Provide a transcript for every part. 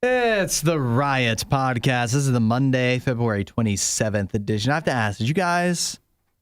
It's the Riot Podcast. This is the Monday, February 27th edition. I have to ask, did you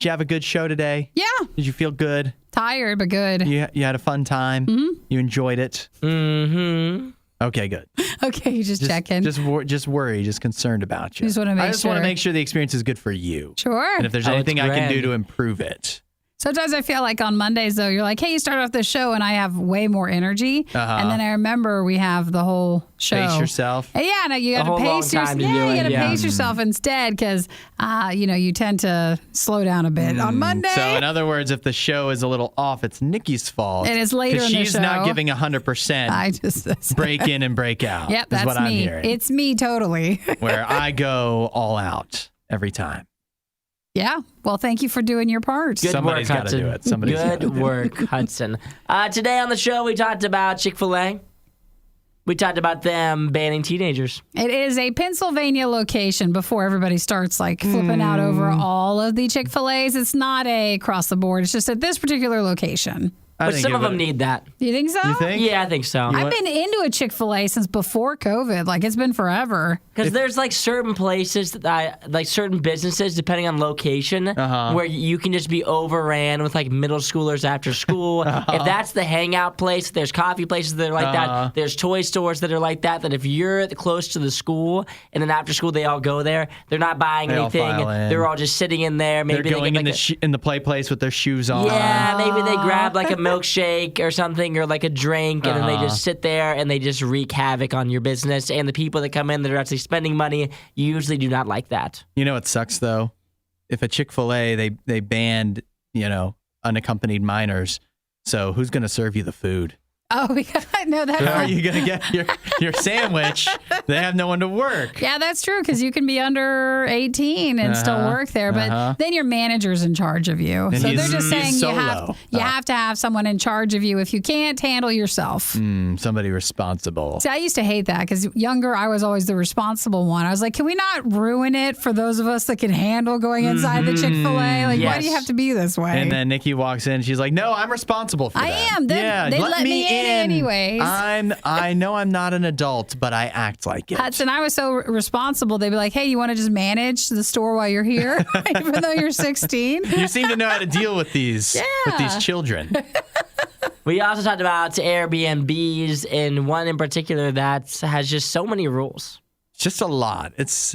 have a good show today? Yeah. Did you feel good? Tired, but good. You had a fun time? Mm-hmm. You enjoyed it? Mm-hmm. Okay, good. Okay, you just checking. Just worried, just concerned about you. Just want to make I just want to make sure the experience is good for you. Sure. And if there's anything I can do to improve it. Sometimes I feel like on Mondays, though, you're like, hey, you start off the show and I have way more energy. And then I remember we have the whole show. Pace yourself. Yeah, no, you got to pace yourself. Yeah, you got to pace yourself instead because, you tend to slow down a bit on Monday. So, in other words, if the show is a little off, it's Nikki's fault. And it's later in the show. She's not giving 100%. I just break in and break out. Yep, that's what me. I'm hearing. It's me totally. Where I go all out every time. Yeah. Well, thank you for doing your part. Somebody's got to do it. Good work, Hudson. Today on the show, we talked about Chik-Fil-A. We talked about them banning teenagers. It is a Pennsylvania location before everybody starts flipping out over all of the Chick-fil-A's. It's not across the board. It's just at this particular location. But some of them need that. You think so? You think? Yeah, I think so. I've been into a Chick-fil-A since before COVID. It's been forever. Because there's certain places, certain businesses, depending on location, where you can just be overran with middle schoolers after school. If that's the hangout place, there's coffee places that are like that. There's toy stores that are like that. That if you're close to the school and then after school they all go there, they're not buying anything. They're all just sitting in there. Maybe they're going in the play place with their shoes on. Yeah, maybe they grab a milkshake or something or a drink and then they just sit there and they just wreak havoc on your business. And the people that come in that are actually spending money usually do not like that. You know what sucks though? If a Chick-fil-A, they banned, unaccompanied minors. So who's going to serve you the food? Oh, yeah, no, that's How are you going to get your sandwich? They have no one to work. Yeah, that's true because you can be under 18 and still work there, but then your manager's in charge of you. And so they're just saying solo. you have to have someone in charge of you if you can't handle yourself. Somebody responsible. See, I used to hate that because younger, I was always the responsible one. I was like, can we not ruin it for those of us that can handle going inside the Chick-fil-A? Why do you have to be this way? And then Nikki walks in. She's like, no, I'm responsible for that. I am. They let me in anyways. I know I'm not an adult, but I act like it. Hudson, I was so responsible. They'd be like, hey, you want to just manage the store while you're here, even though you're 16? You seem to know how to deal with these children. We also talked about Airbnbs and one in particular that has just so many rules. Just a lot. It's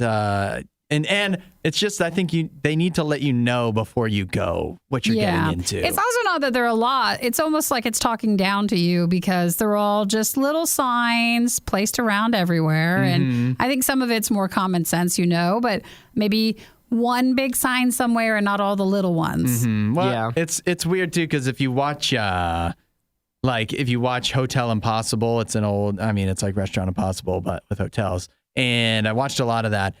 and it's just I think they need to let you know before you go what you're getting into. It's also not that they're a lot. It's almost like it's talking down to you because they're all just little signs placed around everywhere. And I think some of it's more common sense, but maybe one big sign somewhere and not all the little ones. Well, it's weird too because if you watch Hotel Impossible, it's it's like Restaurant Impossible but with hotels. And I watched a lot of that.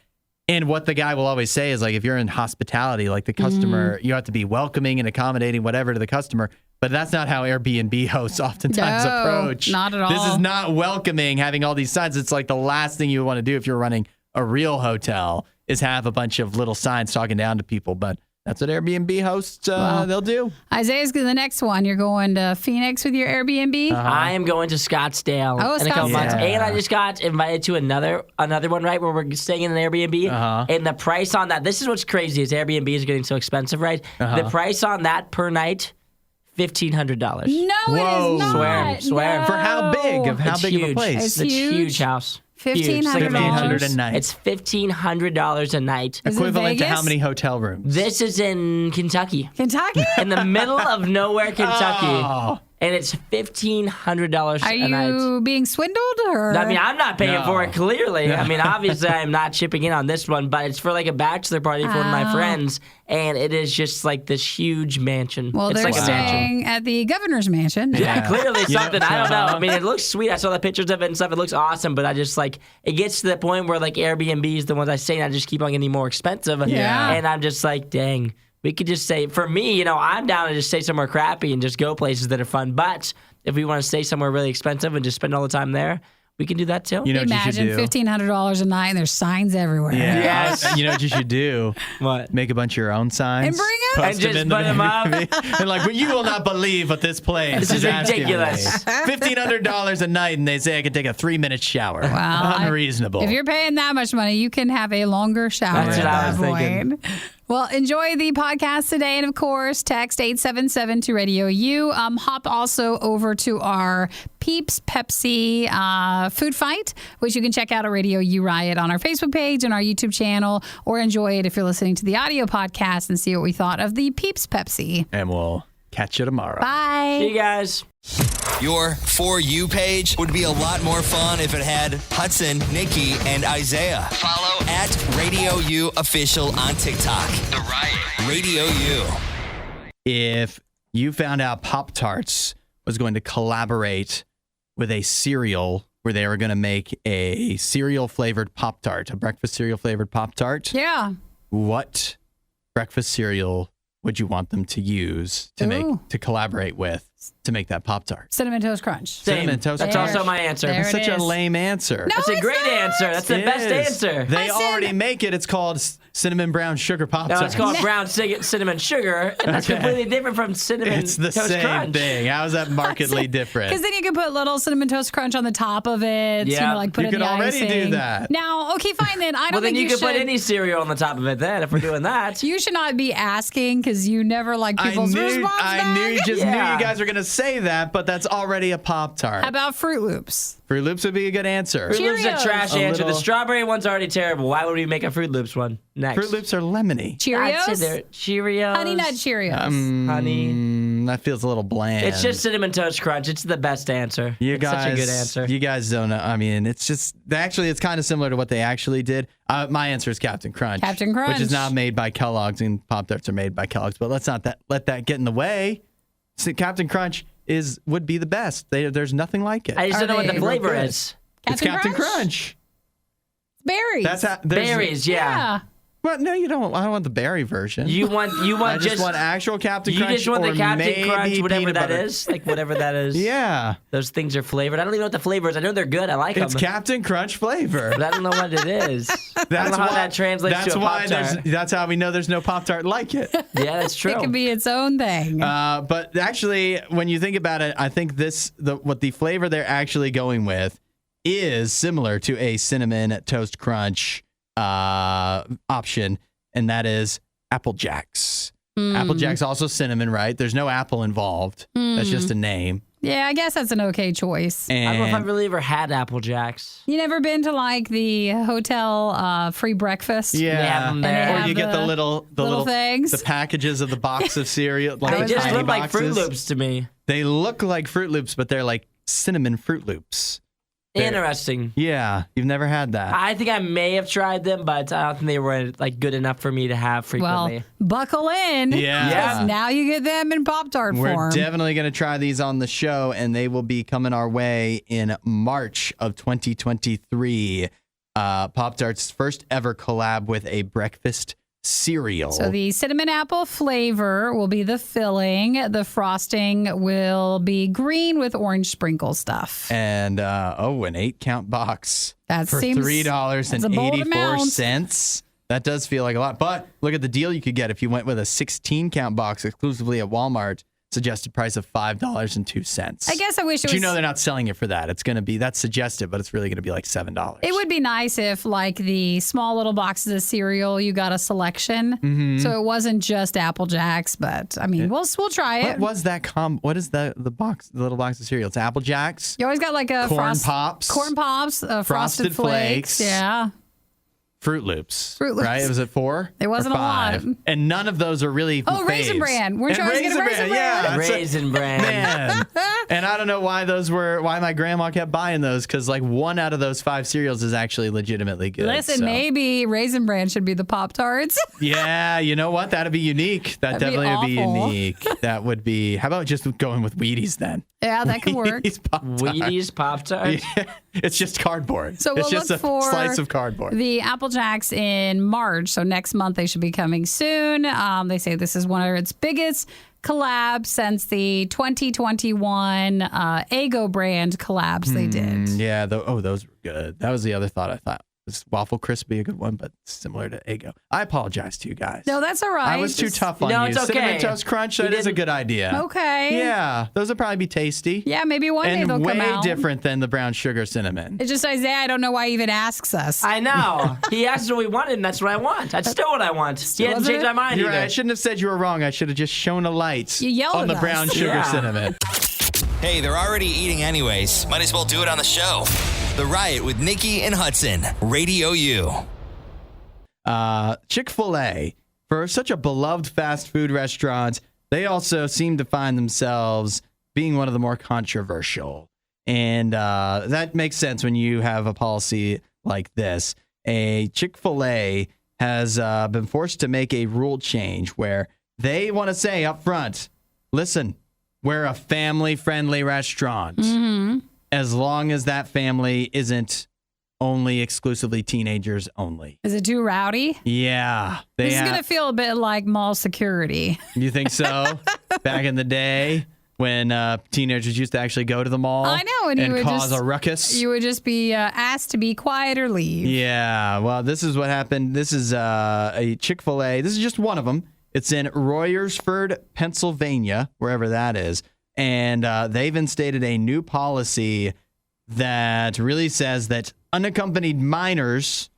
And what the guy will always say is if you're in hospitality, the customer, you have to be welcoming and accommodating whatever to the customer. But that's not how Airbnb hosts oftentimes approach. Not at all. This is not welcoming, having all these signs. It's the last thing you want to do if you're running a real hotel is have a bunch of little signs talking down to people. But that's what Airbnb hosts, they'll do. Isaiah's the next one. You're going to Phoenix with your Airbnb? I am going to Scottsdale in a couple months. And I just got invited to another one, right, where we're staying in an Airbnb. And the price on that, this is what's crazy, is Airbnb is getting so expensive, right? The price on that per night, $1,500. No, it is not. Swear. No. For how big? How big of a place? It's a huge house. $1,500 a night. It's $1,500 a night. Equivalent to how many hotel rooms? This is in Kentucky. Kentucky? In the middle of nowhere, Kentucky. And it's $1,500 a night. Are you being swindled? Or? I'm not paying for it, clearly. Obviously, I'm not chipping in on this one, but it's for a bachelor party for one of my friends. And it is just this huge mansion. Well, it's they're a staying at the governor's mansion. Yeah, clearly something. I don't know. It looks sweet. I saw the pictures of it and stuff. It looks awesome, but I just it gets to the point where Airbnb is the ones I say, and I just keep on getting more expensive. Yeah. And I'm just dang. We could just say, for me, I'm down to just stay somewhere crappy and just go places that are fun. But if we want to stay somewhere really expensive and just spend all the time there, We can do that too. You know what you Imagine should do? $1,500 a night and there's signs everywhere. Yeah. Yes. You know what you should do? What? Make a bunch of your own signs. And bring 'em? Post And just in the put 'em up? Airbnb. And like, well, you will not believe what this place This is asking me. ridiculous. $1,500 a night, and they say I can take a 3-minute shower. Wow. Unreasonable. If you're paying that much money, you can have a longer shower That's at what I that was thinking. point. Well, enjoy the podcast today. And of course, text 877 to Radio U. Hop also over to our Peeps Pepsi Food Fight, which you can check out at Radio U Riot on our Facebook page and our YouTube channel, or enjoy it if you're listening to the audio podcast and see what we thought of the Peeps Pepsi. And we'll catch you tomorrow. Bye. See you guys. Your For You page would be a lot more fun if it had Hudson, Nikki, and Isaiah. Follow at Radio U Official on TikTok. The Riot. Radio U. If you found out Pop Tarts was going to collaborate with a cereal where they were going to make a cereal flavored Pop Tart, a breakfast cereal flavored Pop Tart, Yeah. what breakfast cereal would you want them to use to collaborate with to make that Pop Tart? Cinnamon Toast Crunch. Same. Cinnamon Toast That's Crunch. also my answer. There That's it such a is. lame answer. No, That's a it's great not. answer. That's the It best is. answer. They already make it. It's called cinnamon brown sugar Pop No, Tarts. it's called brown cinnamon sugar, and that's Okay. completely different from cinnamon It's the toast same crunch. thing. How is that markedly different? Because then you can put little Cinnamon Toast Crunch on the top of it. Yeah. Like put You in could the already do icing. that. Now, okay, fine then. I don't Well, then think you you can put should. any cereal on the top of it then if we're doing that. You should not be asking because you never like people's response I knew you back. just knew Yeah. you guys were going to say that, but that's already a Pop Tart. How about Fruit Loops? Fruit Loops would be a good answer. Fruit Loops is a Cheerios. trash A answer. The little- strawberry one's already terrible. Why would we make a Fruit Loops one next? Fruit Loops are lemony. I'd say Cheerios? they're Cheerios. Honey Nut Cheerios. Honey. That feels a little bland. It's just Cinnamon Toast Crunch. It's the best answer. you it's guys. such a good answer. You guys don't know. I mean, it's just actually it's kind of similar to what they actually did. My answer is Captain Crunch. Captain Crunch. which is not made by Kellogg's, and Pop Tarts are made by Kellogg's. But let's not let that get in the way. So Captain Crunch would be the best. There's nothing like it. I just Are don't know what the they flavor real good? is. It's Captain Crunch. Berries. That's how there's- Berries, yeah. Well, no, you don't. I don't want the berry version. You want I just want actual Captain you Crunch. just want or the Captain maybe Crunch, whatever peanut that butter. is, like whatever that is. Yeah, Those things are flavored. I don't even know what the flavor is. I know they're good. I like it's them, Captain Crunch flavor. but I don't know what it is. I don't know how that translates That's to a why Pop-Tart. that's how we know there's no Pop Tart like it. Yeah, that's true. It can be its own thing. But actually, when you think about it, I think what the flavor they're actually going with is similar to a cinnamon toast crunch option, and that is Apple Jacks. Apple Jacks also cinnamon, right? There's no apple involved. That's just a name. Yeah, I guess that's an okay choice. I don't know if I've And really ever had Apple Jacks. You never been to like the hotel free breakfast? They have yeah, them they there. or have you get the the little things. the packages of the box of cereal. Like They the just tiny look like Fruit boxes. Loops to me. They look like Fruit Loops, but they're like cinnamon Fruit Loops. Interesting. Yeah, you've never had that. I think I may have tried them, but I don't think they were like good enough for me to have frequently. Well, buckle in. Yeah. Yeah. Now you get them in Pop-Tart We're form. definitely going to try these on the show, and they will be coming our way in March of 2023. Pop-Tart's first ever collab with a breakfast cereal. So the cinnamon apple flavor will be the filling. The frosting will be green with orange sprinkle stuff. and an 8-count box That for seems- $3.84. that's a bold amount. That does feel like a lot. But look at the deal you could get if you went with a 16-count box exclusively at Walmart. Suggested price of $5.02. I guess I wish it But was. you know they're not selling it for that. It's going to be, that's suggested, but it's really going to be like $7. It would be nice if, like, the small little boxes of cereal, you got a selection. Mm-hmm. So it wasn't just Apple Jacks, but I mean, we'll try What it. was that what is the box, the little box of cereal? It's Apple Jacks, You always got like a Corn Pops, corn pops, frosted flakes. Yeah. Fruit Loops. Fruit Loops. Right? Was it 4? It wasn't or a lot. 5? And none of those are really Oh, Raisin faves. Bran. Weren't you And always getting Raisin Bran? Yeah. that's it. Raisin Bran. Man. And I don't know why my grandma kept buying those, because like 1 out of those 5 cereals is actually legitimately good. Listen, so. maybe Raisin Bran should be the Pop Tarts. Yeah, you know what? That'd be unique. That That'd be definitely would be awful. unique. That would be. How about just going with Wheaties then? Yeah, that could work. Wheaties Pop-Tarts. Wheaties Pop Tarts. Yeah, it's just cardboard. So we'll it's just look a for slice of cardboard. The Apple Jacks in March. So next month they should be coming soon. They say this is one of its biggest collab since the 2021 Eggo brand collabs they did. Yeah, those were good. That was the other thought I thought. This Waffle Crisp be a good one, but similar to Eggo. I apologize to you guys. No, that's all right. I was too tough on you. it's okay. Cinnamon Toast Crunch, that is a good idea. Okay. Yeah, those would probably be tasty. Yeah, maybe one day they'll come out. And way different than the brown sugar cinnamon. It's just Isaiah, I don't know why he even asks us. I know. He asked what we wanted, and that's what I want. That's still what I want. He hasn't changed my mind You're either. right. I shouldn't have said you were wrong. I should have just shown a light You yelled on the at brown us. sugar cinnamon. Hey, they're already eating anyways. Might as well do it on the show. The Riot with Nikki and Hudson. Radio U. Chick-Fil-A, for such a beloved fast food restaurant, they also seem to find themselves being one of the more controversial. And that makes sense when you have a policy like this. A Chick-Fil-A has been forced to make a rule change where they want to say up front, listen, we're a family-friendly restaurant. Mm-hmm. As long as that family isn't only exclusively teenagers only. Is it too rowdy? Yeah. This is going to feel a bit like mall security. You think so? Back in the day when teenagers used to actually go to the mall I know, and you would cause a ruckus. You would just be asked to be quiet or leave. Yeah. Well, this is what happened. This is a Chick-fil-A. This is just one of them. It's in Royersford, Pennsylvania, wherever that is. And they've instated a new policy that really says that unaccompanied minors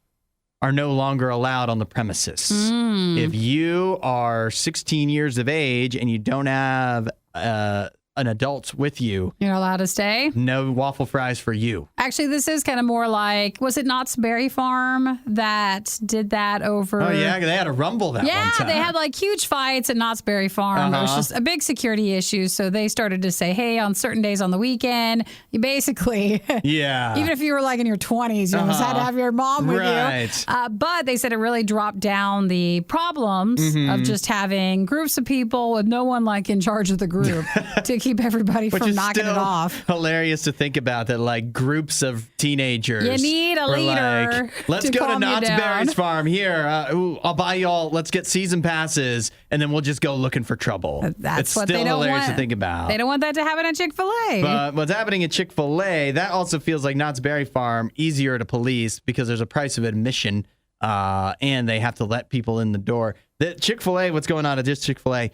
are no longer allowed on the premises. If you are 16 years of age and you don't have an adult with you, You're allowed to stay? no waffle fries for you. Actually, this is kind of more like, was it Knott's Berry Farm that did that over? Oh, yeah, they had a rumble that one Yeah, time. they had like huge fights at Knott's Berry Farm. It was just a big security issue. So they started to say, hey, on certain days on the weekend, you basically, Yeah. even if you were like in your 20s, you almost had to have your mom with Right. you. But they said it really dropped down the problems of just having groups of people with no one like in charge of the group to keep everybody Which from is knocking still it off. hilarious to think about that, like groups of teenagers. You need a were leader Like, let's to go to calm you Knott's down." Berry's farm here. I'll buy y'all. Let's get season passes, and then we'll just go looking for trouble. That's it's what still they don't hilarious want to think about. They don't want that to happen at Chick-fil-A. But what's happening at Chick-fil-A, that also feels like Knott's Berry Farm easier to police because there's a price of admission, and they have to let people in the door. The Chick-fil-A, what's going on at this Chick-fil-A,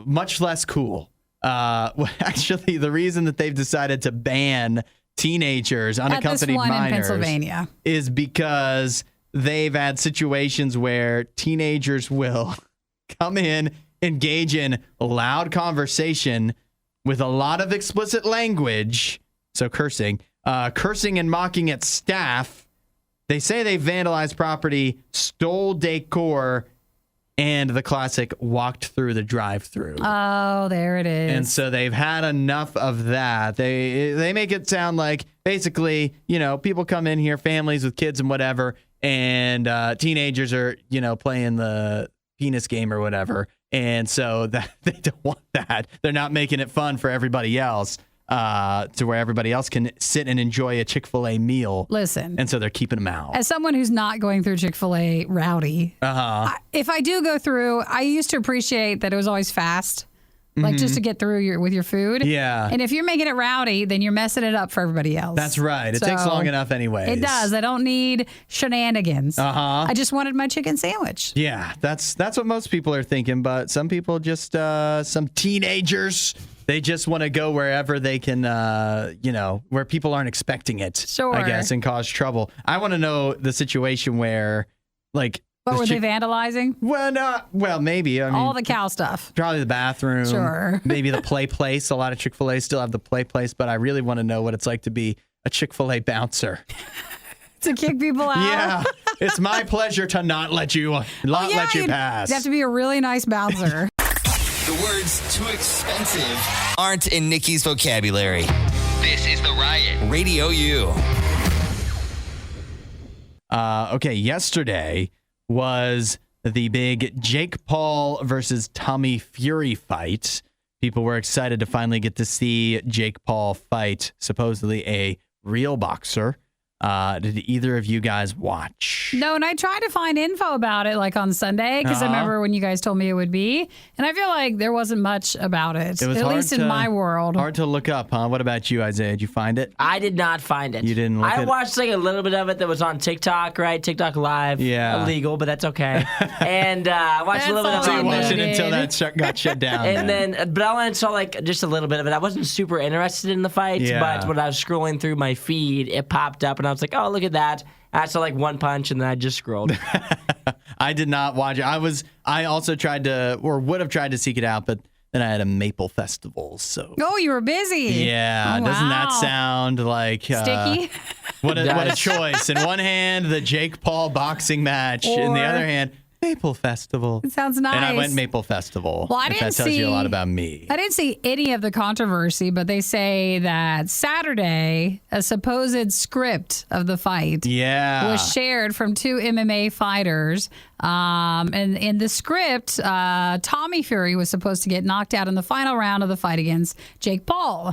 much less cool. Actually, the reason that they've decided to ban teenagers, at this unaccompanied one in minors, Pennsylvania. is because they've had situations where teenagers will come in, engage in loud conversation with a lot of explicit language, so cursing and mocking at staff. They say they vandalized property, stole decor, and the classic walked through the drive-thru. Oh, there it is. And so they've had enough of that. They make it sound like basically, people come in here, families with kids and whatever, and teenagers are, playing the penis game or whatever. And so that they don't want that. They're not making it fun for everybody else, to where everybody else can sit and enjoy a Chick-fil-A meal. Listen. And so they're keeping them out. As someone who's not going through Chick-fil-A rowdy, if I do go through, I used to appreciate that it was always fast, like just to get through with your food. Yeah. And if you're making it rowdy, then you're messing it up for everybody else. That's right. It So, takes long enough anyways. It does. I don't need shenanigans. I just wanted my chicken sandwich. Yeah, that's what most people are thinking, but some people just, some teenagers, they just want to go wherever they can, where people aren't expecting it, Sure. I guess, and cause trouble. I want to know the situation where, like... What were they vandalizing? Well, maybe. I mean, All the cow stuff. probably the bathroom. Sure. Maybe the play place. A lot of Chick-fil-A still have the play place, but I really want to know what it's like to be a Chick-fil-A bouncer. To kick people out? Yeah, it's my pleasure to not let you let you pass. You have to be a really nice bouncer. The words too expensive aren't in Nikki's vocabulary. This is The Riot. Radio U. Okay, yesterday was the big Jake Paul versus Tommy Fury fight. People were excited to finally get to see Jake Paul fight supposedly a real boxer. Did either of you guys watch? No, and I tried to find info about it like on Sunday because I remember when you guys told me it would be, and I feel like there wasn't much about it. It was at least in my world. Hard to look up, huh? What about you, Isaiah? Did you find it? I did not find it. You didn't look I watched like a little bit of it that was on TikTok, right? TikTok Live. Yeah. Illegal, but that's okay. And I watched a little bit of That's all it. you Watch it did. until that got shut down. And then, but I only saw like just a little bit of it. I wasn't super interested in the fights, Yeah. but when I was scrolling through my feed, it popped up, and I was like, "Oh, look at that!" I saw like one punch, and then I just scrolled. I did not watch it. I also tried to, or would have tried to seek it out, but then I had a Maple Festival, so. Oh, you were busy. Yeah, Oh, doesn't that wow. sound like Sticky? What a choice! In one hand, the Jake Paul boxing match. In the Or- other hand, Maple Festival. It sounds nice. And I went Maple Festival. Well, I if didn't that tells you a see- lot about me. I didn't see any of the controversy, but they say that Saturday, a supposed script of the fight Yeah. was shared from two MMA fighters. And in the script, Tommy Fury was supposed to get knocked out in the final round of the fight against Jake Paul.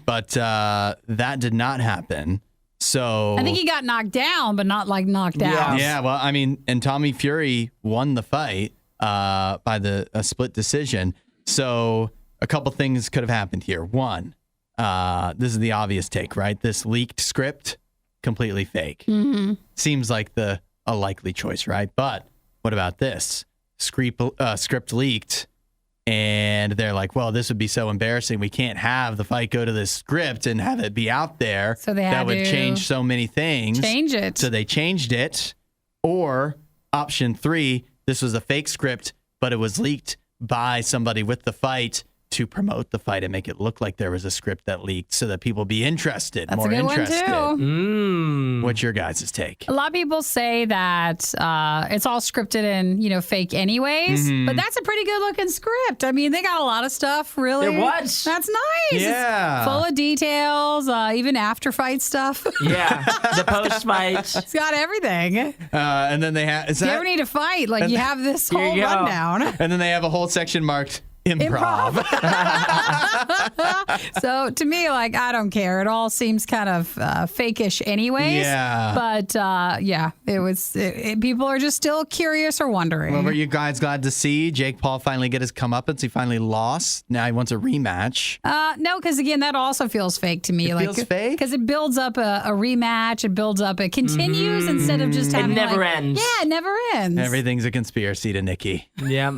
But that did not happen. So I think he got knocked down, but not like knocked out. yeah, well, I mean, and Tommy Fury won the fight by a split decision. So a couple things could have happened here. One, this is the obvious take, right? This leaked script, completely fake. Seems like a likely choice, right? But what about this? Script leaked, and they're like, well, this would be so embarrassing. We can't have the fight go to this script and have it be out there. So they that had would to change so many things. Change it. So they changed it. Or option 3, this was a fake script, but it was leaked by somebody with the fight to promote the fight and make it look like there was a script that leaked so that people be interested, That's more a good interested. one, too. What's your guys' take? A lot of people say that it's all scripted and, fake anyways, but that's a pretty good looking script. I mean, they got a lot of stuff, really. There was. That's nice. Yeah. It's full of details, even after fight stuff. Yeah, the post fights. It's got everything. And then they have, If you ever need a fight, like you have this Here whole you go. rundown. and then they have a whole section marked improv. So to me, like, I don't care. It all seems kind of fake-ish anyways. Yeah. But it was, people are just still curious or wondering. Well, were you guys glad to see Jake Paul finally get his comeuppance? He finally lost. Now he wants a rematch. No, because again, that also feels fake to me. It feels fake? Because it builds up a rematch. It builds up. It continues instead of just having. never like- ends. Yeah, it never ends. Everything's a conspiracy to Nikki. Yeah.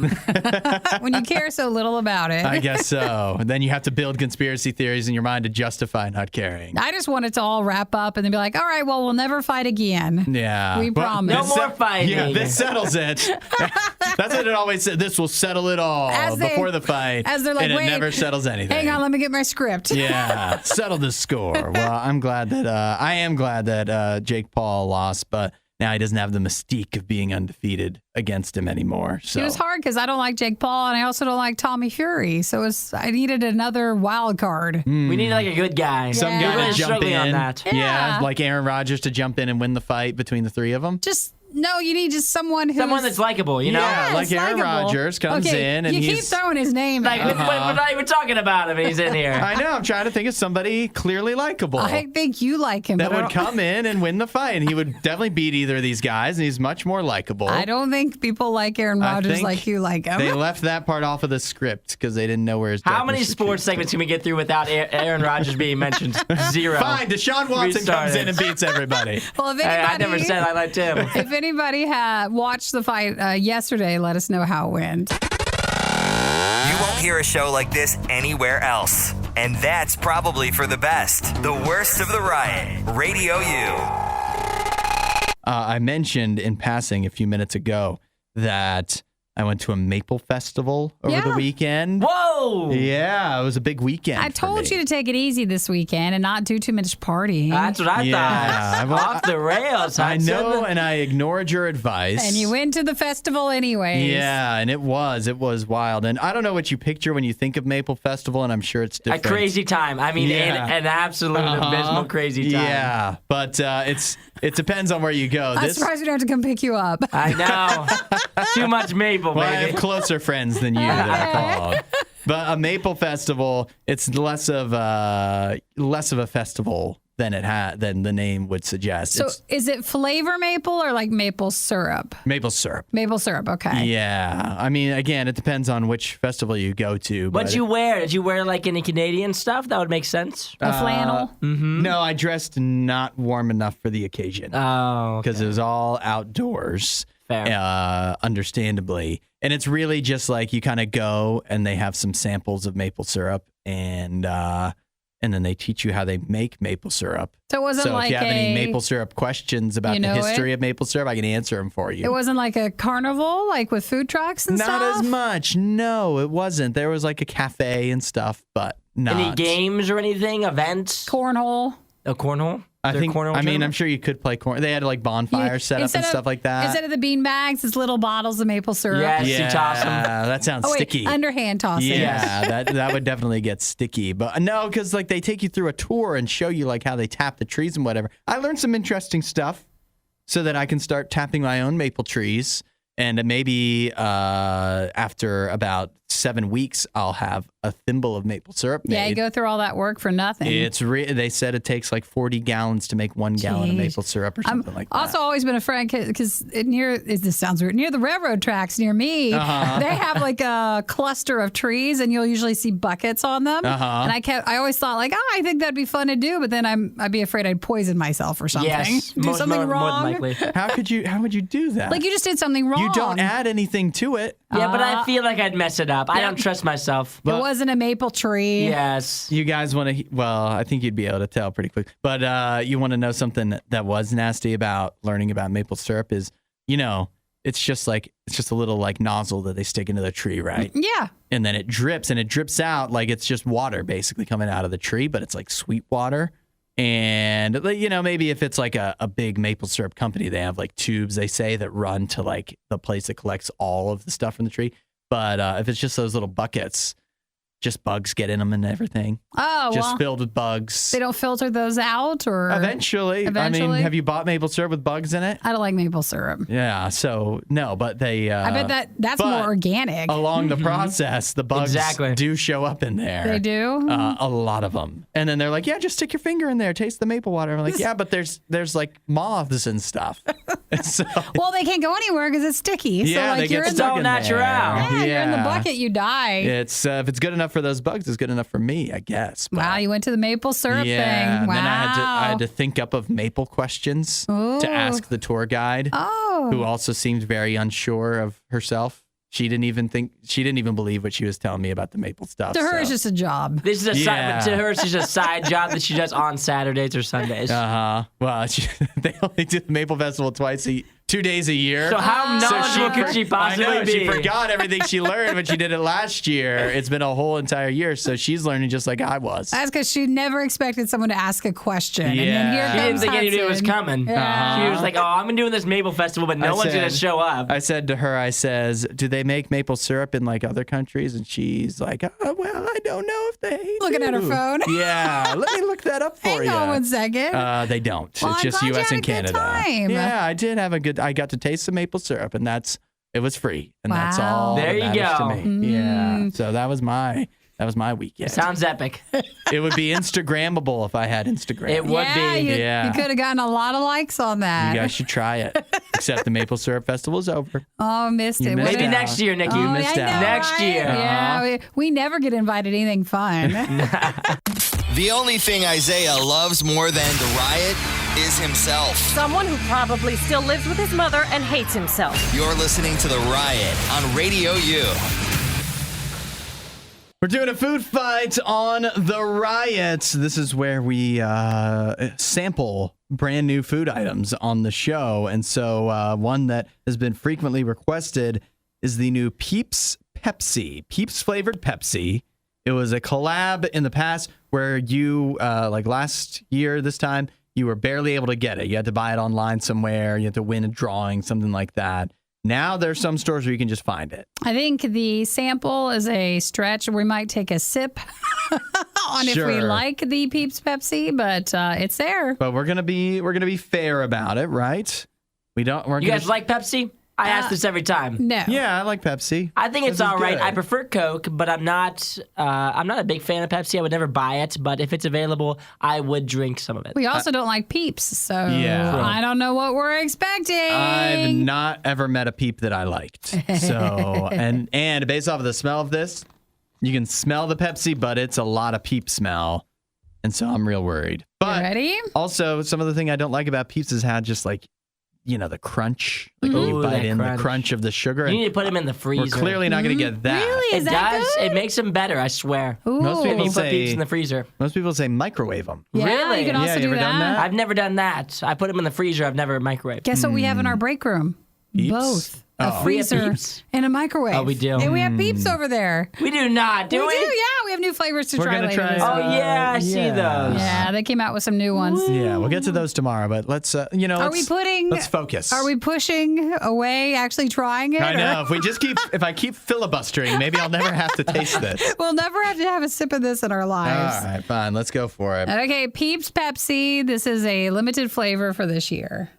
When you care so little about it. I guess so. And then you have to build conspiracy theories in your mind to justify not caring. I just want it to all wrap up and then be like, all right, well, we'll never fight again. Yeah. We promise. No this more fighting. Yeah, this settles it. That's what it always said. This will settle it all before the fight. as they're like, and it wait, never settles anything. Hang on, let me get my script. Yeah, settle the score. Well, I am glad that Jake Paul lost, but now he doesn't have the mystique of being undefeated against him anymore. So It was hard because I don't like Jake Paul and I also don't like Tommy Fury. So I needed another wild card. We need like a good guy. some Yeah. guy We're really to jump struggling in. on that. Yeah, like Aaron Rodgers to jump in and win the fight between the three of them. You need just someone who's... Someone that's likable, you know? Yeah, like Aaron likable. Rodgers comes Okay, in and you keep he's... throwing his name Like, out. we're not even talking about him. He's in here. I know. I'm trying to think of somebody clearly likable. I think you like him. that but I would don't- come in and win the fight, and he would definitely beat either of these guys, and he's much more likable. I don't think people like Aaron I Rodgers think like you like him. They left that part off of the script because they didn't know where his. How death many was sports secret. segments can we get through without Aaron Rodgers being mentioned? Zero. Fine, Deshaun Watson Restart comes in it. and beats everybody. Well, if Hey, anybody, I never said I liked him. if anybody had watched the fight yesterday, let us know how it went. You won't hear a show like this anywhere else. And that's probably for the best. The worst of the riot. Radio U. I mentioned in passing a few minutes ago that I went to a Maple Festival over the Yeah. weekend. Whoa! Yeah, it was a big weekend. I for told me. you to take it easy this weekend and not do too much partying. That's what I Yeah, thought. Off the rails, I Hudson. know, and I ignored your advice. and you went to the festival anyways. Yeah, and it was wild. And I don't know what you picture when you think of Maple Festival, and I'm sure it's A different. crazy time. I mean, Yeah. an absolute abysmal crazy time. Yeah, but it depends on where you go. I'm surprised we don't have to come pick you up. I know. Too much maple, Well, I baby. have closer friends than you that are called. But a Maple Festival, it's less of a festival than the name would suggest. So is it flavor maple or like maple syrup? Maple syrup. Maple syrup, okay. Yeah. I mean, again, it depends on which festival you go to. What'd you wear? Did you wear like any Canadian stuff? That would make sense. A flannel? No, I dressed not warm enough for the occasion. Oh. Because it was all outdoors. Fair. Understandably. And it's really just like you kind of go and they have some samples of maple syrup and then they teach you how they make maple syrup. So it wasn't like if you have any maple syrup questions about the history of maple syrup, I can answer them for you. It wasn't like a carnival, like with food trucks and stuff? Not as much. No, it wasn't. There was like a cafe and stuff, but not. Any games or anything? Events? Cornhole? A cornhole? I'm sure you could play corn. They had like bonfires set up and stuff like that. Instead of the bean bags, it's little bottles of maple syrup. Yes, you toss them. That sounds sticky. Underhand tossing. Yeah, that would definitely get sticky. But no, because like they take you through a tour and show you like how they tap the trees and whatever. I learned some interesting stuff so that I can start tapping my own maple trees. And maybe after about 7 weeks, I'll have a thimble of maple syrup made. Yeah, you go through all that work for nothing. They said it takes like 40 gallons to make 1 gallon of maple syrup or something like that. I've also always been a friend because this sounds weird. Near the railroad tracks near me, they have like a cluster of trees, and you'll usually see buckets on them. And I always thought like, I think that'd be fun to do, but then I'd be afraid I'd poison myself or something. Yes, do something wrong. More than likely. How would you do that? Like you just did something wrong. You don't add anything to it. Yeah, but I feel like I'd mess it up. I don't trust myself. It wasn't a maple tree. Yes. You guys want to? Well, I think you'd be able to tell pretty quick. But you want to know something that was nasty about learning about maple syrup is, it's just a little like nozzle that they stick into the tree, right? Yeah. And then it drips out like it's just water basically coming out of the tree, but it's like sweet water. And, maybe if it's like a big maple syrup company, they have like tubes, they say, that run to like the place that collects all of the stuff from the tree. But if it's just those little buckets, just bugs get in them and everything. Oh, just filled with bugs. They don't filter those out, or eventually. I mean, have you bought maple syrup with bugs in it? I don't like maple syrup. Yeah, so no, but they. I bet that's more organic. Along the process, the bugs do show up in there. They do. A lot of them, and then they're like, "Yeah, just stick your finger in there, taste the maple water." I'm like, "Yeah, but there's like moths and stuff." So, well, they can't go anywhere because it's sticky. Yeah, so like you're it's all natural. Yeah, you're in the bucket, you die. It's if it's good enough for those bugs, it's good enough for me, I guess. But, wow, you went to the maple syrup thing. Wow. And then I had to think up of maple questions to ask the tour guide, who also seemed very unsure of herself. She didn't even believe what she was telling me about the maple stuff. To her, it's just a job. This is a side, to her, it's just a side job that she does on Saturdays or Sundays. Well, they only do the Maple Festival 2 days a year. So how knowledgeable could she possibly be? She forgot everything she learned when she did it last year. It's been a whole entire year, so she's learning just like I was. That's because she never expected someone to ask a question. Yeah. And then here She didn't think anybody was coming. Yeah. She was like, I'm doing this Maple Festival, but no one's going to show up. I said to her, do they make maple syrup in like other countries? And she's like, well, I don't know if they Looking at her phone. Yeah, let me look that up for you. Hang on 1 second. They don't. Well, it's just I'm glad U.S. you and had a good Canada. time. Yeah, I did have I got to taste some maple syrup, and it was free, and that's Wow. all. There that you matters go. To me. Yeah. So that was my weekend. Sounds epic. It would be Instagrammable if I had Instagram. It would be. You could have gotten a lot of likes on that. You guys should try it. Except the Maple Syrup Festival is over. Oh, missed it. missed Maybe out. next year, Nikki. You missed out. Next year. Yeah, we never get invited to anything fun. The only thing Isaiah loves more than the riot is himself. Someone who probably still lives with his mother and hates himself. You're listening to The Riot on Radio U. We're doing a food fight on The Riot. This is where we sample brand new food items on the show. And so one that has been frequently requested is the new Peeps Pepsi. Peeps flavored Pepsi. It was a collab in the past where you, like last year, this time, you were barely able to get it. You had to buy it online somewhere. You had to win a drawing, something like that. Now there's some stores where you can just find it. I think the sample is a stretch. We might take a sip on if we like the Peeps Pepsi, but it's there. But we're gonna be fair about it, right? You guys like Pepsi? I ask this every time. No. Yeah, I like Pepsi. I think it's This is all right. good. I prefer Coke, but I'm not a big fan of Pepsi. I would never buy it, but if it's available, I would drink some of it. We also don't like Peeps, so Yeah. I don't know what we're expecting. I've not ever met a Peep that I liked. So, and based off of the smell of this, you can smell the Pepsi, but it's a lot of Peep smell. And so I'm real worried. But ready? Also, some of the thing I don't like about Peeps is had just like, the crunch. Like when you Ooh, bite that in crunch. the crunch of the sugar. You need to put them in the freezer. We're clearly not going to get that. Really? Is It that does. good? It makes them better, I swear. Ooh. Most If people you put say Peeps in the freezer. Most people say microwave them. Yeah, Really? you can also Yeah, you do ever done that? I've never done that. I put them in the freezer. I've never microwaved. Guess what we have in our break room? Peeps? Both. Oh. A We have freezer Peeps? and a microwave. Oh, we do? And we have Peeps over there. We do not, do we? Yeah, we have new flavors to We're try gonna later try this it. week. Oh, yeah, I see Yeah. those. Yeah, they came out with some new ones. Yeah, we'll get to those tomorrow. But let's, Are we let's focus. Are we pushing away actually trying it? I know. or- If I keep filibustering, maybe I'll never have to taste this. We'll never have to have a sip of this in our lives. All right, fine. Let's go for it. Okay, Peeps Pepsi. This is a limited flavor for this year.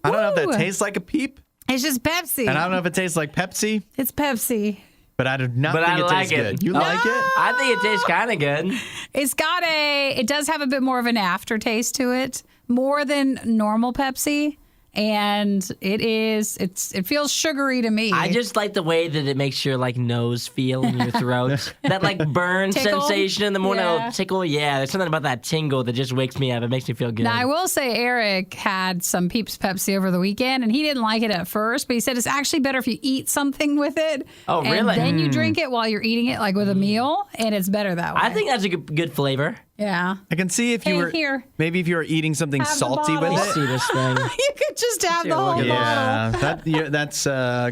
I don't know if Woo. that tastes like a Peep, It's just Pepsi. and I don't know if it tastes like Pepsi, It's Pepsi. but I do not But think I it like tastes it. good. You like it? I think it tastes kind of good. It does have a bit more of an aftertaste to it, more than normal Pepsi. And it feels sugary to me. I just like the way that it makes your nose feel in your throat. That burn Tickle? sensation in the morning. Yeah. It'll tickle. Yeah, there's something about that tingle that just wakes me up. It makes me feel good. Now, I will say Eric had some Peeps Pepsi over the weekend, and he didn't like it at first, but he said it's actually better if you eat something with it. Oh, and really? then you drink it while you're eating it, like with a meal, and it's better that way. I think that's a good flavor. Yeah. I can see if you Hey, were here. maybe if you were eating something Have the salty with bottle. Let's see it. this thing. You could just have the Here, look whole at bottle. Yeah, that's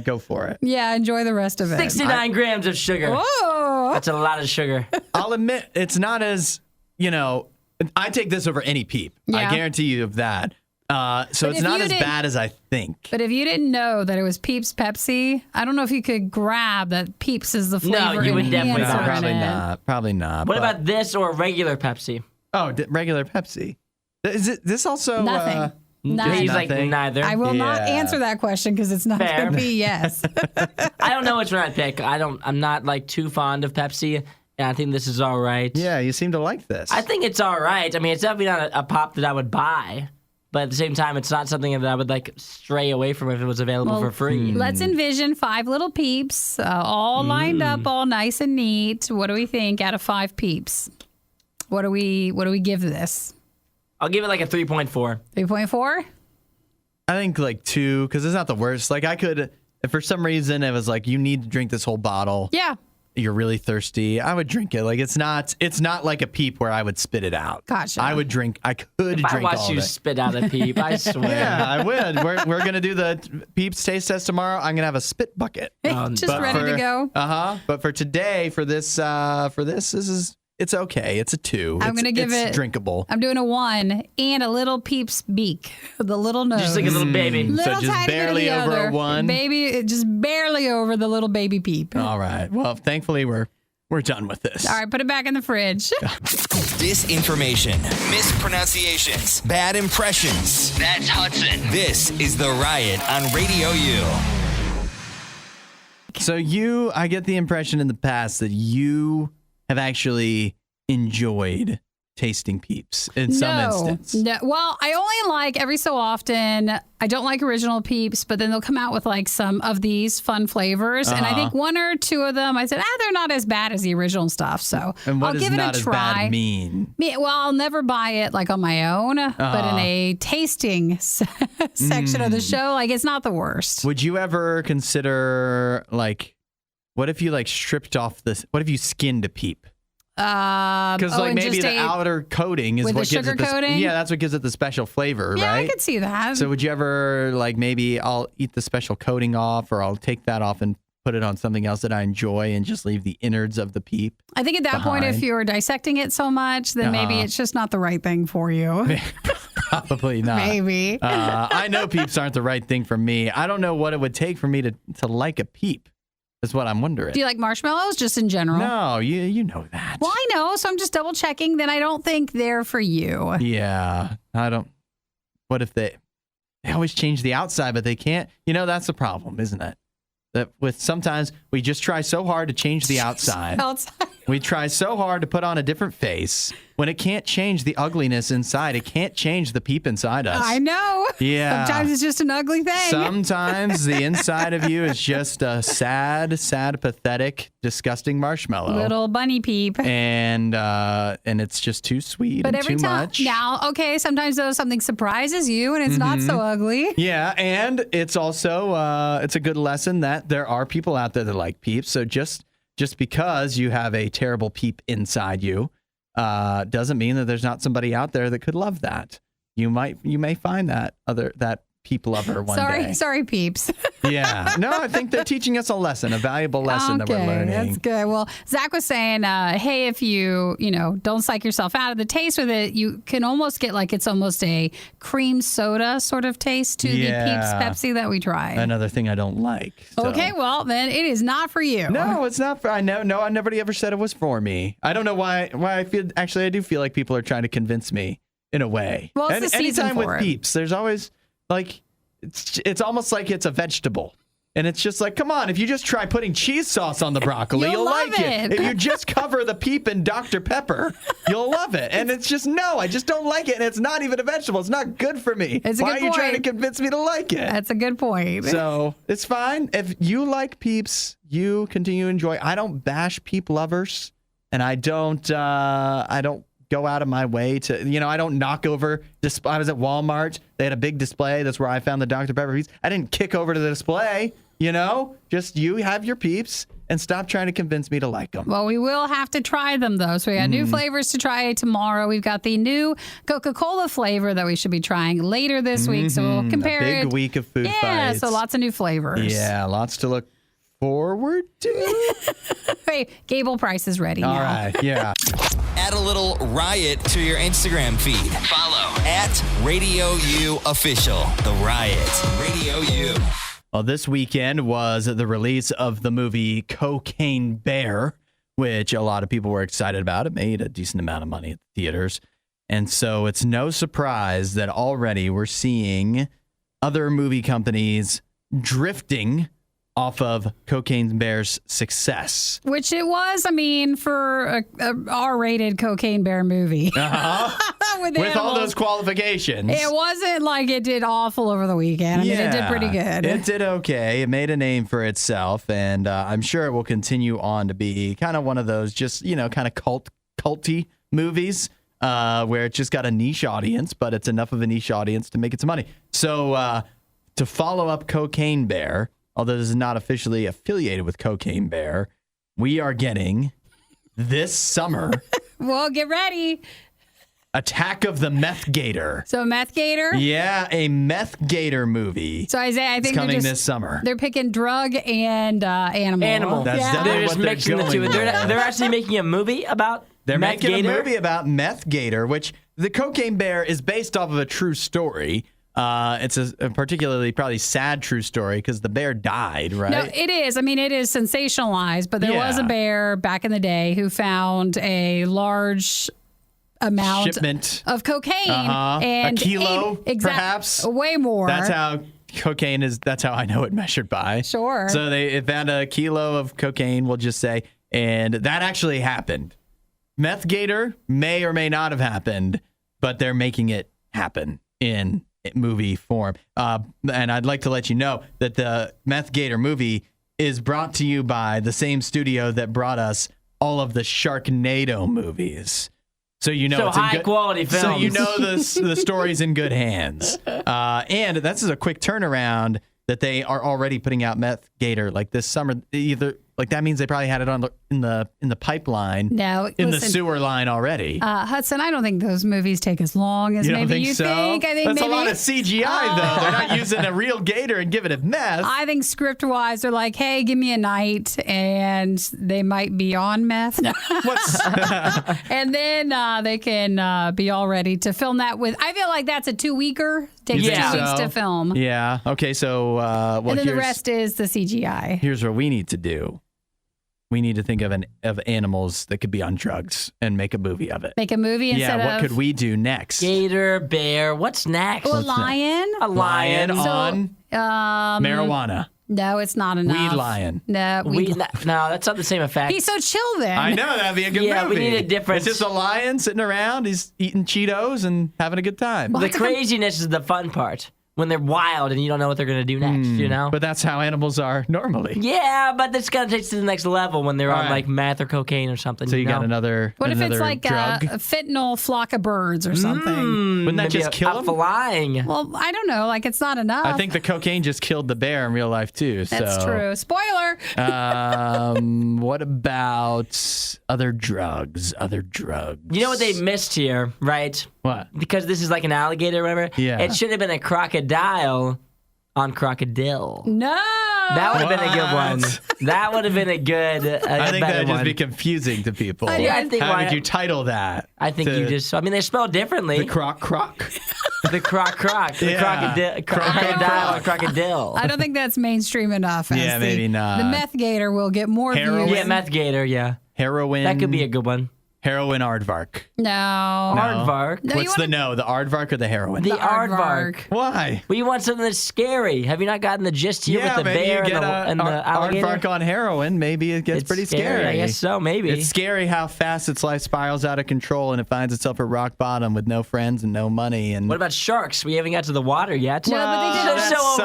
go for it. Yeah, enjoy the rest of it. 69 grams of sugar. Oh, That's a lot of sugar. I'll admit it's not as I take this over any Peep. I Yeah. guarantee you of that. So But it's if not you as didn't- bad as I think. but if you didn't know that it was Peeps Pepsi, I don't know if you could grab that Peeps is the flavor. you would definitely enhancer not. in Probably it. not. Probably not. What but- about this or regular Pepsi? regular Pepsi? Is it this also? Nothing. None. He's like Nothing. neither. I will not Yeah. answer that question because it's not Fair. going to be yes. I don't know which one I'd pick. I'm not too fond of Pepsi, and I think this is all right. Yeah, you seem to like this. I think it's all right. I mean, it's definitely not a pop that I would buy, but at the same time, it's not something that I would stray away from if it was available for free. Let's envision 5 little Peeps, all lined up, all nice and neat. What do we think out of 5 Peeps? What do we give this? I'll give it a 3.4. 3.4? I think 2 because it's not the worst. I could, if for some reason it was you need to drink this whole bottle. Yeah. You're really thirsty. I would drink it. It's not like a Peep where I would spit it out. Gotcha. I could drink If I drink watch all you of it. spit out a Peep, I swear. Yeah, I would. We're gonna do the Peeps taste test tomorrow. I'm gonna have a spit bucket. Just But ready to go. But for today, for this is it's okay. It's a 2. I'm going to give it's it drinkable. I'm doing a 1 and a little Peeps beak, the little nose. Just like a little baby. Little So just tiny bit of barely the over a other. 1? Baby, just barely over the little baby Peep. All right. Well, thankfully we're done with this. All right, put it back in the fridge. Disinformation, mispronunciations, bad impressions. That's Hudson. This is The Riot on Radio U. So I get the impression in the past that you have actually enjoyed tasting Peeps in some instance. No. Well, I only like every so often. I don't like original Peeps, but then they'll come out with some of these fun flavors. And I think 1 or 2 of them, I said, they're not as bad as the original stuff. So And what I'll does give it not a as try. bad mean? Well, I'll never buy it on my own, but in a tasting section of the show, it's not the worst. Would you ever consider what if you stripped off this? What if you skinned a Peep? Because and maybe just the outer coating is with what the gives sugar it the coating? yeah, that's what gives it the special flavor, Yeah, right? I could see that. So would you ever maybe I'll eat the special coating off, or I'll take that off and put it on something else that I enjoy, and just leave the innards of the Peep? I think at that point, if behind. you're dissecting it so much, then maybe it's just not the right thing for you. Probably not. Maybe. I know Peeps aren't the right thing for me. I don't know what it would take for me to like a Peep. That's what I'm wondering. Do you like marshmallows just in general? No, you know that. Well, I know, so I'm just double checking. Then I don't think they're for you. Yeah, I don't. what if they always change the outside, but they can't? That's the problem, isn't it? That sometimes we just try so hard to change the outside. We try so hard to put on a different face when it can't change the ugliness inside. It can't change the peep inside us. I know. Yeah. Sometimes it's just an ugly thing. Sometimes the inside of you is just a sad, pathetic, disgusting marshmallow. Little bunny peep. And it's just too sweet but and every too time, much. Now, okay, sometimes though something surprises you and it's not so ugly. Yeah, and it's also it's a good lesson that there are people out there that like peeps. So just because you have a terrible peep inside you doesn't mean that there's not somebody out there that could love that. You may find that peep lover one day. Sorry, peeps. Yeah. No, I think they're teaching us a lesson, a valuable lesson that we're learning. That's good. Well, Zach was saying, hey, if you don't psych yourself out of the taste with it, you can almost get like it's almost a cream soda sort of taste to the Peeps Pepsi that we tried. Another thing I don't like. So. Okay, well, then it is not for you. No, it's not for, nobody ever said it was for me. I don't know why I do feel like people are trying to convince me in a way. Well, it's the season anytime for with it. Peeps, there's always like, it's almost like it's a vegetable. And it's just like, come on, if you just try putting cheese sauce on the broccoli, you'll like it. If you just cover the peep in Dr. Pepper, you'll love it. And it's just, no, I just don't like it. And it's not even a vegetable. It's not good for me. Why are you trying to convince me to like it? That's a good point. So it's fine. If you like Peeps, you continue to enjoy. I don't bash Peep lovers. And I don't go out of my way to, I don't knock over. I was at Walmart. They had a big display. That's where I found the Dr. Pepper Peeps. I didn't kick over to the display, Just you have your Peeps and stop trying to convince me to like them. Well, we will have to try them, though. So we got new flavors to try tomorrow. We've got the new Coca-Cola flavor that we should be trying later this week. So we'll compare it. A big week of food fights. Yeah, so lots of new flavors. Yeah, lots to look forward to. Hey, Gable Price is ready now. All right, yeah. Add a little riot to your Instagram feed. Follow @RadioU Official. The Riot. Radio U. Well, this weekend was the release of the movie Cocaine Bear, which a lot of people were excited about. It made a decent amount of money at the theaters. And so it's no surprise that already we're seeing other movie companies drifting off of Cocaine Bear's success. Which it was, for a R-rated Cocaine Bear movie. With all those qualifications. It wasn't like it did awful over the weekend. It did pretty good. It did okay. It made a name for itself, and I'm sure it will continue on to be kind of one of those just, kind of culty movies where it just got a niche audience, but it's enough of a niche audience to make it some money. So to follow up Cocaine Bear, although this is not officially affiliated with Cocaine Bear, we are getting this summer. Well, get ready. Attack of the Meth Gator. So Meth Gator? Yeah, a Meth Gator movie. So Isaiah, I think it's coming this summer. They're picking drug and animal. Animal. That's definitely They're just what mixing the two. They're actually making a movie about They're Meth making Gator? a movie about Meth Gator, which the Cocaine Bear is based off of a true story. It's a particularly probably sad true story because the bear died, right? No, it is. It is sensationalized, but there was a bear back in the day who found a large amount shipment of cocaine and a kilo, perhaps way more. That's how cocaine is. That's how I know it measured by. Sure. So they found a kilo of cocaine, we'll just say, and that actually happened. Meth Gator may or may not have happened, but they're making it happen in movie form. And I'd like to let you know that the Meth Gator movie is brought to you by the same studio that brought us all of the Sharknado movies. So it's high a good, quality film. So the story's in good hands. And that's just a quick turnaround that they are already putting out Meth Gator like this summer. Either like that means they probably had it on in the pipeline. No, in the sewer line already. Hudson, I don't think those movies take as long as maybe you think. I think that's maybe a lot of CGI though. They're not using a real gator and giving it meth. I think script wise, they're like, hey, give me a night, and they might be on meth. And then they can be all ready to film that with. I feel like that's a 2-weeker. Takes 2 weeks to film. Yeah. Okay. So and then the rest is the CGI. Here's what we need to do. we need to think of animals that could be on drugs and make a movie of it. Make a movie instead of... Yeah, what could we do next? Gator, bear. What's next? Oh, a lion? A lion. on marijuana. No, it's not enough. Weed lion. No, No, that's not the same effect. He's so chill then. I know, that'd be a good Yeah, movie. we need a difference. It's just a lion sitting around. He's eating Cheetos and having a good time. The craziness is the fun part. When they're wild and you don't know what they're going to do next, you know? But that's how animals are normally. Yeah, but it's going to take it to the next level when they're on right. like meth or cocaine or something. So you got another What if it's like drug? a fentanyl flock of birds or something? Wouldn't that just kill a him? flying. Well, I don't know. Like, it's not enough. I think the cocaine just killed the bear in real life too. That's true. Spoiler. What about other drugs? Other drugs. You know what they missed here, right? What? Because this is like an alligator or whatever. Yeah. It should have been a crocodile on crocodile. No. That would have been a good one. What? That would have been a good, I think better that'd just one. be confusing to people. Yeah, I think How why- would you title that? I think To- you just, I mean, they're spelled differently. the croc. The croc. The Yeah. crocodile or crocodile. I don't think that's mainstream enough. Yeah, maybe not. The meth gator will get more Heroin. views. Yeah, meth gator, yeah. Heroin. That could be a good one. heroin aardvark. No. Aardvark. No, you What's the no? The aardvark or the heroin? The aardvark. aardvark. Why? Well, you want something that's scary. Have you not gotten the gist here Yeah, with the maybe bear you get and the alligator? aardvark on heroin. Maybe it gets It's pretty scary. I guess so, maybe. It's scary how fast its life spirals out of control and it finds itself at rock bottom with no friends and no money. And What about sharks? We haven't got to the water yet. No, but they did They're it. so That's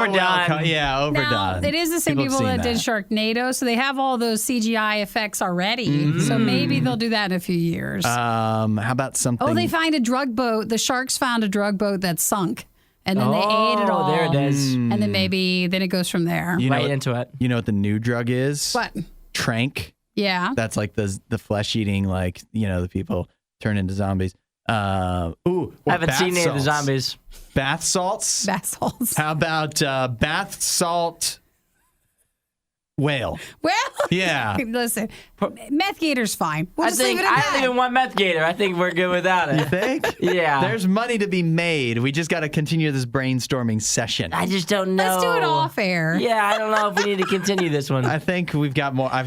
overdone. yeah, overdone. Now, it is the same people have that seen did Sharknado, so they have all those CGI effects already. So maybe they'll do that in a few years. How about something? they find a drug boat. The sharks found a drug boat that sunk, and then they ate it all. there it is. And then then it goes from there. You know Right what- into it. You know what the new drug is? What? Trank. Yeah. That's like the flesh eating, like, the people turn into zombies. Or I haven't bath seen any of the salts. zombies. Bath salts? Bath salts. How about bath salt whale? Well, Yeah. listen, meth gator's fine. We'll I just leave think it at I that. don't even want meth gator. I think we're good without it. You think? Yeah. There's money to be made. We just got to continue this brainstorming session. I just don't know. Let's do it off air. Yeah, I don't know if we need to continue this one. I think I've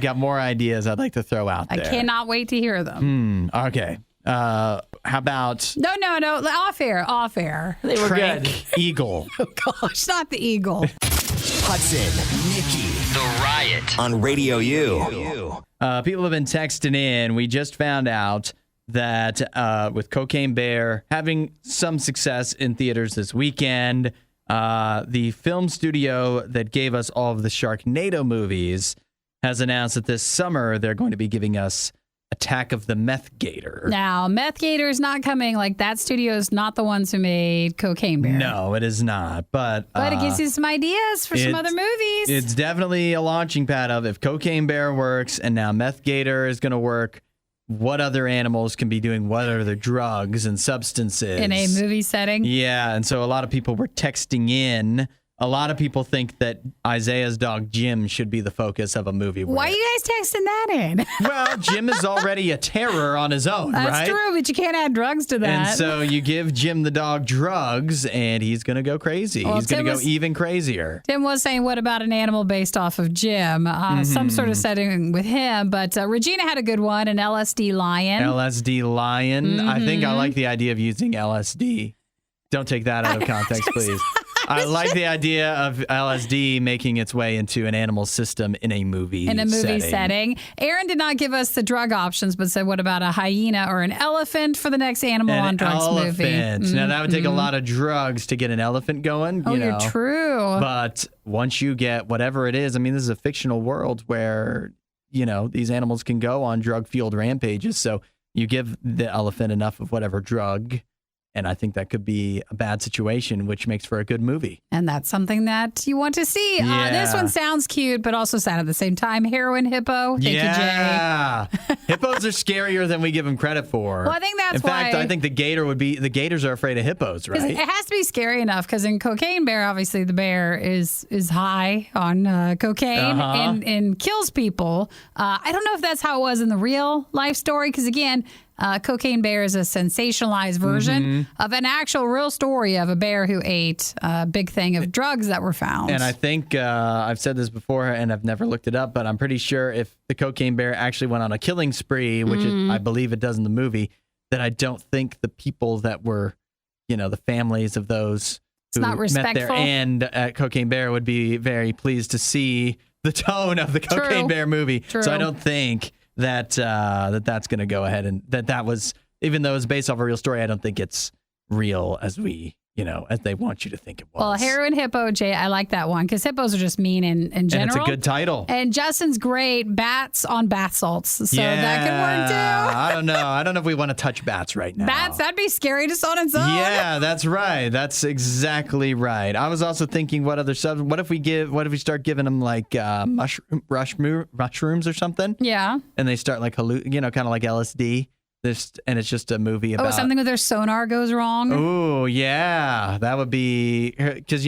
got more ideas I'd like to throw out I there. cannot wait to hear them. Okay. How about No. Off air. I think we're Trank good. Eagle? Oh, gosh, not the eagle. Hudson, Nikki, The Riot on Radio U. People have been texting in. We just found out that with Cocaine Bear having some success in theaters this weekend, the film studio that gave us all of the Sharknado movies has announced that this summer they're going to be giving us Attack of the Meth Gator. Now, Meth Gator is not coming. Like, that studio is not the ones who made Cocaine Bear. No, it is not. But It gives you some ideas for some other movies. It's definitely a launching pad of if Cocaine Bear works and now Meth Gator is going to work, what other animals can be doing what other drugs and substances in a movie setting. Yeah, and so a lot of people were texting in. A lot of people think that Isaiah's dog Jim should be the focus of a movie. Why are you guys texting that in? Well, Jim is already a terror on his own, That's right? true, but you can't add drugs to that. And so you give Jim the dog drugs, and he's going to go crazy. Well, He's going to Tim go was- even crazier. Tim was saying, what about an animal based off of Jim? Some sort of setting with him. But Regina had a good one, an LSD lion. LSD lion. I think I like the idea of using LSD. Don't take that out of context, please. I like the idea of LSD making its way into an animal system in a movie setting. Aaron did not give us the drug options, but said, what about a hyena or an elephant for the next Animal on An Drugs elephant. movie? Now, that would take a lot of drugs to get an elephant going. Oh, you know. you're true. But once you get whatever it is, I mean, this is a fictional world where, these animals can go on drug-fueled rampages. So you give the elephant enough of whatever drug, and I think that could be a bad situation, which makes for a good movie. And that's something that you want to see. Yeah. This one sounds cute, but also sad at the same time. Heroin hippo. Thank you, Jay. Yeah. Hippos are scarier than we give them credit for. Well, I think that's In fact, why- I think the gators are afraid of hippos, right? It has to be scary enough because in Cocaine Bear, obviously the bear is high on cocaine and kills people. I don't know if that's how it was in the real life story because, again, Cocaine Bear is a sensationalized version of an actual real story of a bear who ate a big thing of drugs that were found. And I think I've said this before and I've never looked it up, but I'm pretty sure if the Cocaine Bear actually went on a killing spree, which I believe it does in the movie, that I don't think the people that were, the families of those who met their end at Cocaine Bear would be very pleased to see the tone of the Cocaine Bear movie. True. So I don't think that that's going to go ahead and that was, even though it's based off a real story, I don't think it's real as as they want you to think it was. Well, Heroin Hippo, Jay, I like that one because hippos are just mean in general. And it's a good title. And Justin's great, bats on bath salts. So that could work too. I don't know. I don't know if we want to touch bats right now. Bats, that'd be scary just on its own. Yeah, that's right. That's exactly right. I was also thinking, what if we start giving them like mushrooms or something? Yeah. And they start like kind of like LSD. And it's just a movie about something with their sonar goes wrong. Oh yeah, that would be because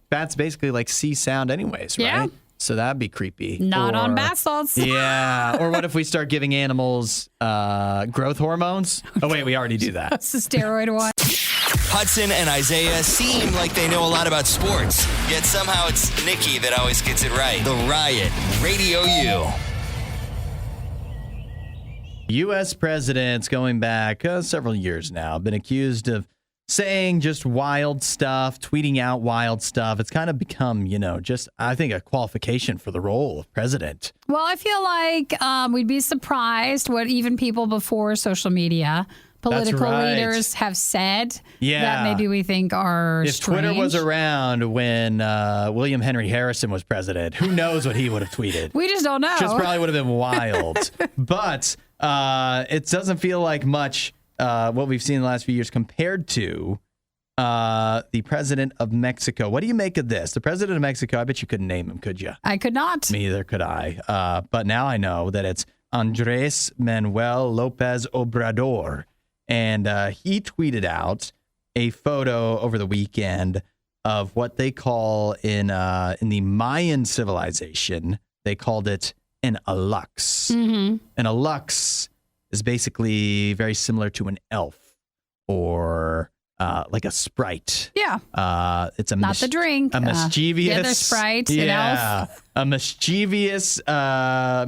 bats basically like see sound anyways, right? Yeah. So that'd be creepy. Not on bath salts. Yeah. Or what if we start giving animals growth hormones? Oh wait, we already do that. That's the steroid one. Hudson and Isaiah seem like they know a lot about sports, yet somehow it's Nikki that always gets it right. The Riot, Radio U. U.S. presidents going back several years now have been accused of saying just wild stuff, tweeting out wild stuff. It's kind of become, just, I think, a qualification for the role of president. Well, I feel like we'd be surprised what even people before social media, political leaders have said that maybe we think are If strange. Twitter was around when William Henry Harrison was president, who knows what he would have tweeted? We just don't know. Just probably would have been wild. But it doesn't feel like much what we've seen in the last few years compared to the president of Mexico. What do you make of this? The president of Mexico, I bet you couldn't name him, could you? I could not. Me either could I. But now I know that it's Andrés Manuel López Obrador. And he tweeted out a photo over the weekend of what they call in the Mayan civilization, they called it an alux. Mm-hmm. An alux is basically very similar to an elf or like a sprite. Yeah. It's not the drink. A mischievous. The other sprite. An elf. A mischievous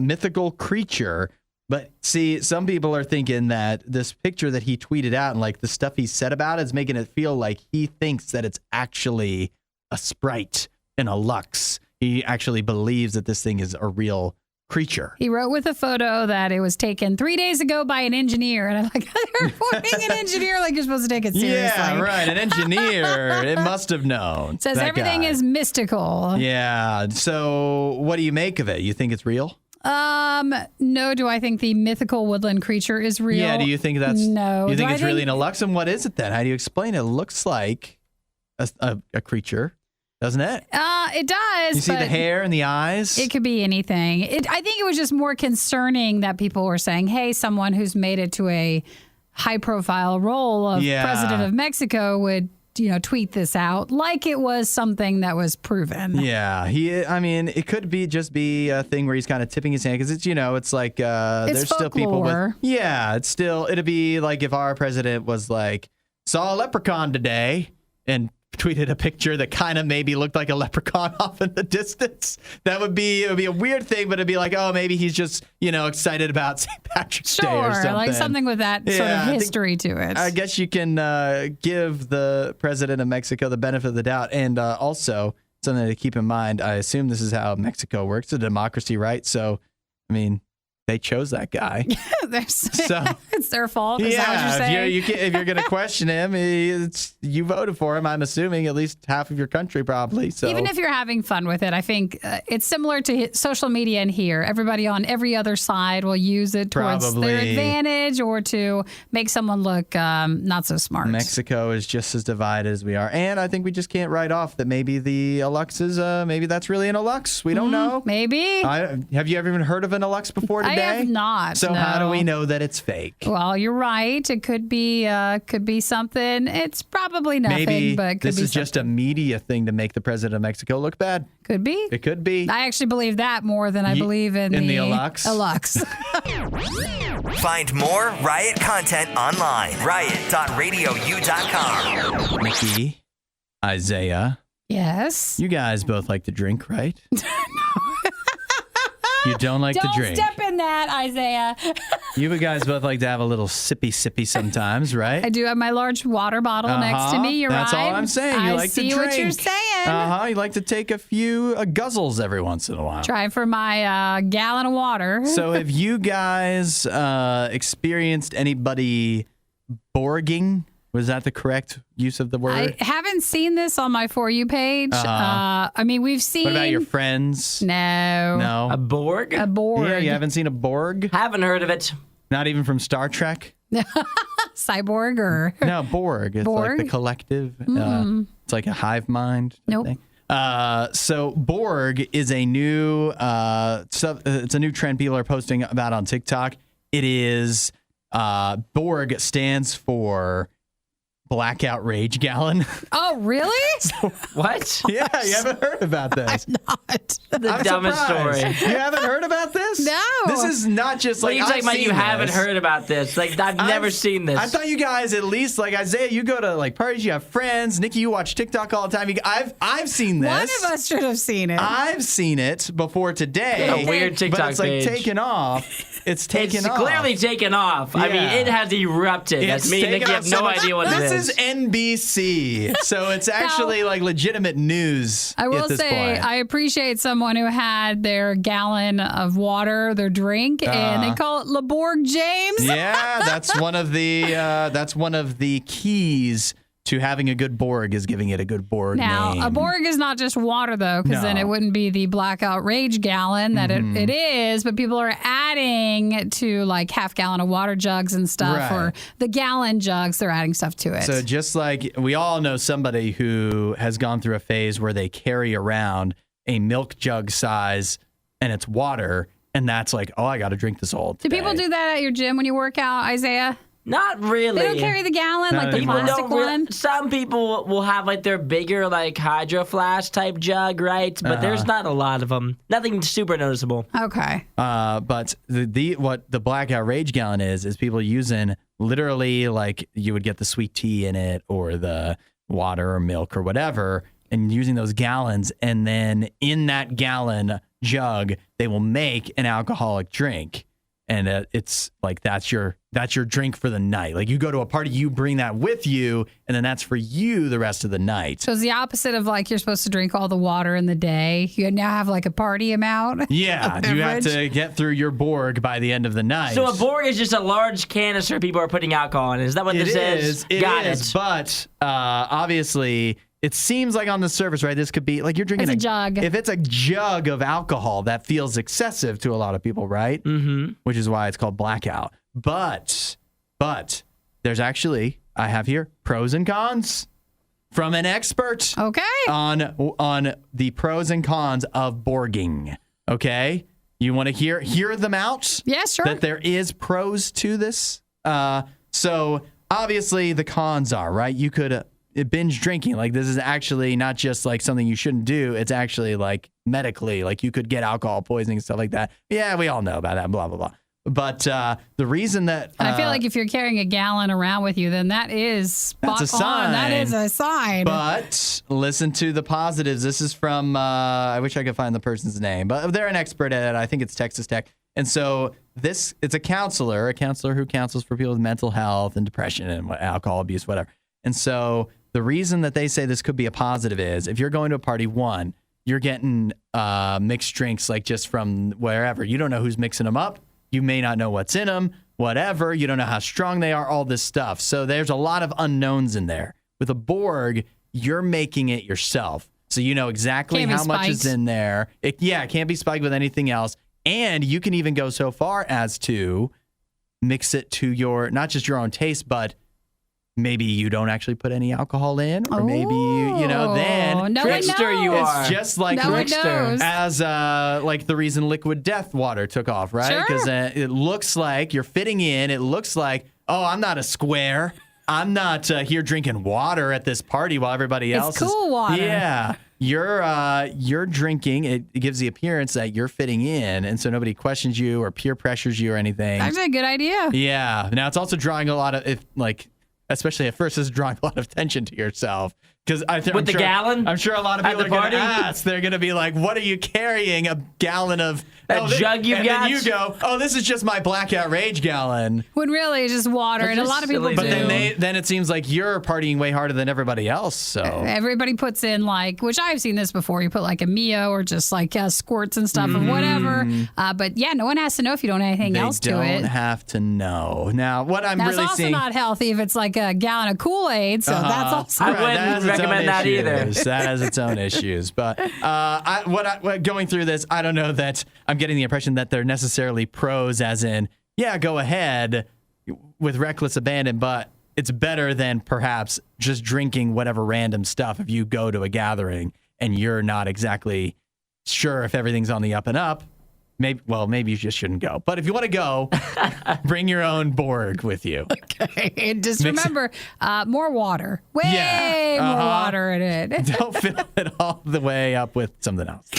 mythical creature. But see, some people are thinking that this picture that he tweeted out and like the stuff he said about it is making it feel like he thinks that it's actually a sprite and a lux. He actually believes that this thing is a real creature. He wrote with a photo that it was taken 3 days ago by an engineer. And I'm like, they're reporting an engineer like you're supposed to take it seriously. Yeah, right. An engineer. It must have known. Says everything is mystical. Yeah. So what do you make of it? You think it's real? No. Do I think the mythical woodland creature is real? Yeah. Do you think that's... No. You think it's really an alux? And what is it then? How do you explain it? It looks like a creature, doesn't it? It does. You see the hair and the eyes? It could be anything. I think it was just more concerning that people were saying, hey, someone who's made it to a high-profile role of president of Mexico would, tweet this out like it was something that was proven. Yeah. It could just be a thing where he's kind of tipping his hand because it's, it's like there's folklore. Still people with... Yeah, it'd be like if our president was like, saw a leprechaun today and tweeted a picture that kind of maybe looked like a leprechaun off in the distance. It would be a weird thing, but it'd be like, oh, maybe he's just, excited about St. Patrick's Day or something. Like something with that sort of history to it. I guess you can give the president of Mexico the benefit of the doubt. And also something to keep in mind, I assume this is how Mexico works. It's a democracy, right? So, they chose that guy. So it's their fault. Is that what you're saying? If you're going to question him, you voted for him. I'm assuming at least half of your country probably. So even if you're having fun with it, I think it's similar to social media and here. Everybody on every other side will use it towards their advantage or to make someone look not so smart. Mexico is just as divided as we are. And I think we just can't write off that maybe the alux is, maybe that's really an alux. We don't know. Maybe. Have you ever even heard of an alux before today? I have not. So how do no. we know that it's fake? Well, you're right. It could be something. It's probably nothing, Maybe but it could this be is just a media thing to make the president of Mexico look bad. Could be. It could be. I actually believe that more than I believe in the Alux. Find more Riot content online. Riot.radiou.com. Nikki, Isaiah, Yes. you guys both like to drink, right? You don't like to drink. Don't step in that, Isaiah. You guys both like to have a little sippy sometimes, right? I do have my large water bottle next to me. You're That's right. all I'm saying. You I like see to drink. what you're saying. You like to take a few guzzles every once in a while. Try for my gallon of water. So have you guys experienced anybody borging? Was that the correct use of the word? I haven't seen this on my For You page. I mean, we've seen. What about your friends? No. No. A Borg? A Borg. Yeah, you haven't seen a Borg? Haven't heard of it. Not even from Star Trek? Cyborg or. No, Borg. It's like the Borg? collective. It's like a hive mind. Nope. Thing. So Borg is a new it's a new trend people are posting about on TikTok. It is Borg stands for Blackout Rage Gallon. Oh, really? What? Yeah, you haven't heard about this. Not. The I'm dumbest surprised. story. You haven't heard about this? No. This is not just What like are you talking I've about? You seen haven't this. heard about this. Like, I've never seen this. I thought you guys at least like Isaiah, you go to like parties, you have friends. Nikki, you watch TikTok all the time. I've seen this. One of us should have seen it. I've seen it before today. A weird TikTok but it's like page. taken off. It's taken It's off. clearly taken off. I mean, Yeah. it has erupted. It's That's me and taken Nikki off. have no So idea what it this is NBC, so it's actually like legitimate news. I will at this say, point. I appreciate someone who had their gallon of water, their drink, and they call it LeBorg James. Yeah, that's one of the keys to having a good Borg is giving it a good Borg Now, name. a Borg is not just water, though, because then No. it wouldn't be the Blackout Rage gallon that it is, but people are adding to like half-gallon of water jugs and stuff, Right. or the gallon jugs, they're adding stuff to it. So just like we all know somebody who has gone through a phase where they carry around a milk jug size and it's water, and that's like, oh, I got to drink this all do today. people do that at your gym when you work out, Isaiah? Not really. They don't carry the gallon, No, like the people plastic one? Some people will have like their bigger like hydro flask type jug, right? But there's not a lot of them. Nothing super noticeable. Okay. But what the Blackout Rage Gallon is people using literally like you would get the sweet tea in it or the water or milk or whatever, and using those gallons, and then in that gallon jug they will make an alcoholic drink, and it's like that's your drink for the night. Like you go to a party, you bring that with you, and then that's for you the rest of the night. So it's the opposite of like you're supposed to drink all the water in the day. You now have like a party amount. Yeah, you have to get through your Borg by the end of the night. So a Borg is just a large canister people are putting alcohol in. Is that what this is? It is. But obviously, it seems like on the surface, right? This could be like you're drinking It's a jug. If it's a jug of alcohol, that feels excessive to a lot of people, right? Mm-hmm. Which is why it's called blackout. But there's actually, I have here pros and cons from an expert. Okay. On the pros and cons of borging. Okay, you want to hear them out? Yeah, sure. That there is pros to this. So obviously the cons are right. You could binge drinking. Like this is actually not just like something you shouldn't do. It's actually like medically, like you could get alcohol poisoning and stuff like that. Yeah, we all know about that. Blah blah blah. But the reason that And I feel like if you're carrying a gallon around with you, then that is spot That's a on. sign. That is a sign. But listen to the positives. This is from, I wish I could find the person's name, but they're an expert at it. I think it's Texas Tech. And so it's a counselor who counsels for people with mental health and depression and alcohol abuse, whatever. And so the reason that they say this could be a positive is if you're going to a party, one, you're getting mixed drinks like just from wherever. You don't know who's mixing them up. You may not know what's in them, whatever. You don't know how strong they are, all this stuff. So there's a lot of unknowns in there. With a Borg, you're making it yourself. So you know exactly Can't be how much is spiked. in there. It can't be spiked with anything else. And you can even go so far as to mix it to your, not just your own taste, but maybe you don't actually put any alcohol in, or maybe then no trickster one knows. you are. it's just like No one trickster. knows. as like the reason liquid death water took off, right? Sure. Because it looks like you're fitting in. It looks like, oh, I'm not a square. I'm not here drinking water at this party while everybody else is cool water. Yeah. You're drinking. It gives the appearance that you're fitting in, and so nobody questions you or peer pressures you or anything. Actually, a good idea. Yeah. Now it's also drawing a lot of especially at first, it's drawing a lot of attention to yourself. Because With the gallon? I'm sure a lot of At people the are going to party? ask. They're going to be like, "What are you carrying? A gallon of jug you and got?" then you go, "Oh, this is just my blackout rage gallon." When really it's just water, and a just lot of people silly, do. But then it seems like you're partying way harder than everybody else. So Everybody puts in which I've seen this before. You put like a Mio or just like squirts and stuff or whatever. But yeah, no one has to know if you don't add anything else to they it. don't have to know. Now, what I'm Now, really it's also seeing. not healthy if it's like a gallon of Kool-Aid. So that's also. I wouldn't that has its own recommend that either. issues. That has its own issues. But going through this, I don't know that I'm getting the impression that they're necessarily pros, as in, yeah, go ahead with reckless abandon, but it's better than perhaps just drinking whatever random stuff if you go to a gathering and you're not exactly sure if everything's on the up and up. Maybe you just shouldn't go. But if you want to go, bring your own Borg with you. Okay. And just remember, more water. Way more water in it. Don't fill it all the way up with something else.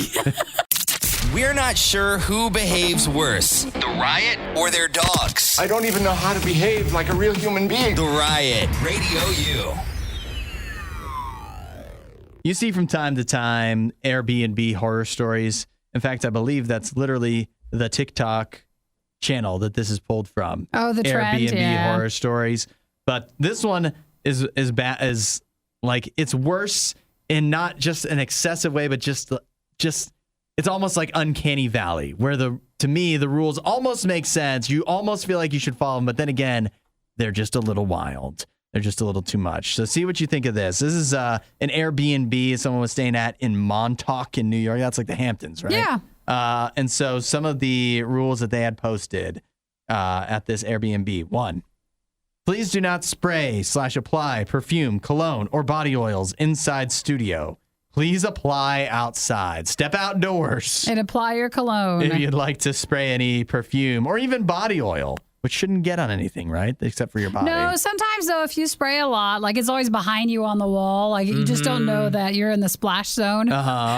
We're not sure who behaves worse, the Riot or their dogs. I don't even know how to behave like a real human being. The Riot, Radio U. You see from time to time Airbnb horror stories. In fact, I believe that's literally the TikTok channel that this is pulled from. Oh, the trend, Airbnb yeah. horror stories. But this one is bad, is like, it's worse in not just an excessive way, but just it's almost like Uncanny Valley, where to me the rules almost make sense. You almost feel like you should follow them, but then again, they're just a little wild. They're just a little too much. So see what you think of this. This is an Airbnb someone was staying at in Montauk in New York. That's like the Hamptons, right? Yeah. And so some of the rules that they had posted at this Airbnb. 1, please do not spray/apply perfume, cologne, or body oils inside studio. Please apply outside. Step outdoors And apply your cologne. if you'd like to spray any perfume or even body oil, which shouldn't get on anything, right? Except for your body. No, sometimes though, if you spray a lot, like it's always behind you on the wall, like you just don't know that you're in the splash zone.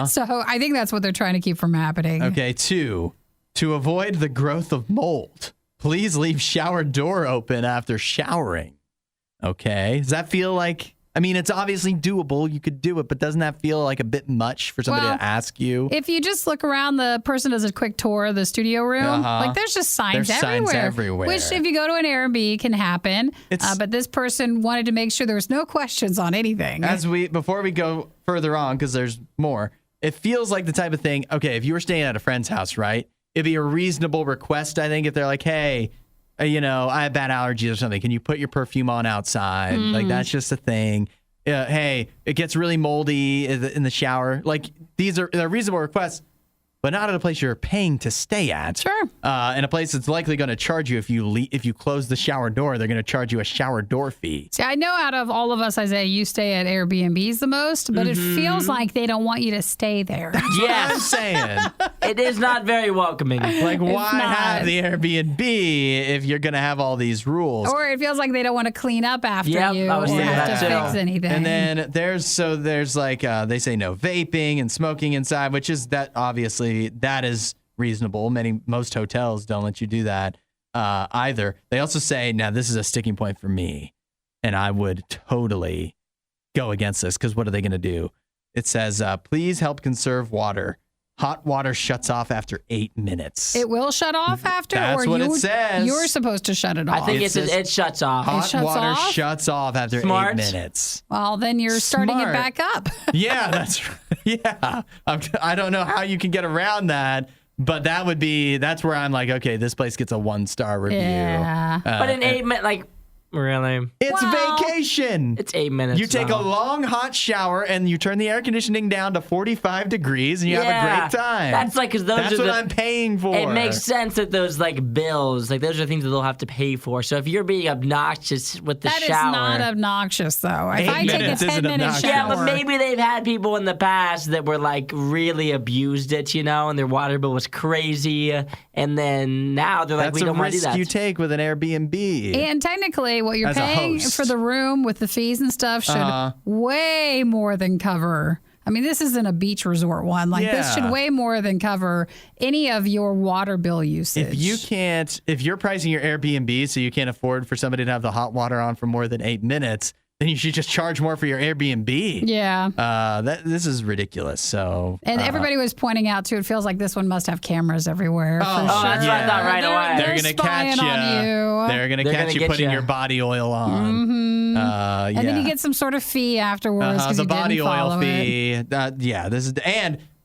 So I think that's what they're trying to keep from happening. Okay, 2, to avoid the growth of mold, please leave shower door open after showering. Okay, does that feel like, I mean, it's obviously doable. You could do it, but doesn't that feel like a bit much for somebody Well, to ask you? If you just look around, the person does a quick tour of the studio room. Like there's just signs There's everywhere. signs everywhere. Which, if you go to an Airbnb, can happen. But this person wanted to make sure there was no questions on anything. Before we go further on, because there's more, it feels like the type of thing, okay, if you were staying at a friend's house, right? It'd be a reasonable request, I think, if they're like, hey, I have bad allergies or something. Can you put your perfume on outside? Like, that's just a thing. Hey, it gets really moldy in the shower. Like, they're reasonable requests, but not at a place you're paying to stay at. Sure. And a place that's likely going to charge you if you close the shower door. They're going to charge you a shower door fee. See, I know out of all of us, Isaiah, you stay at Airbnbs the most, but it feels like they don't want you to stay there. Yes. I'm saying, It is not very welcoming. like, why not. have the Airbnb if you're going to have all these rules? Or it feels like they don't want to clean up after Yep, you I was or thinking have that to too. fix anything. And then there's like they say no vaping and smoking inside, which is that is reasonable. Most hotels don't let you do that either. They also say, now this is a sticking point for me, and I would totally go against this, because what are they going to do? It says, please help conserve water. Hot water shuts off after 8 minutes. It will shut off after? That's or what it says. You're supposed to shut it off. I think It says- it shuts off. Hot shuts water off? shuts off after Smart. 8 minutes. Well, then you're starting it Smart. back up. Yeah, I don't know how you can get around that, but that's where I'm like, okay, this place gets a 1-star review. Yeah. But in 8 minutes, like, Really? It's vacation. It's 8 minutes. You take a long hot shower and you turn the air conditioning down to 45 degrees and you have a great time. That's like, because That's what I'm paying for. It makes sense that those like bills, like those are things that they'll have to pay for. So if you're being obnoxious with the shower. That is not obnoxious, though. If I take a 10-minute shower. Yeah, but maybe they've had people in the past that were like really abused it, and their water bill was crazy. And then now they're like, we don't want to do that. That's a risk you take with an Airbnb. And technically, what you're paying for the room with the fees and stuff should way more than cover. I mean, this isn't a beach resort one. This should way more than cover any of your water bill usage. If you're pricing your Airbnb so you can't afford for somebody to have the hot water on for more than 8 minutes, then you should just charge more for your Airbnb. Yeah. This is ridiculous. So. And everybody was pointing out too. It feels like this one must have cameras everywhere. That's what I thought right away. They're going to catch you. They're going to catch you putting your body oil on. Mm-hmm. And then you get some sort of fee afterwards because you body didn't follow oil fee. This is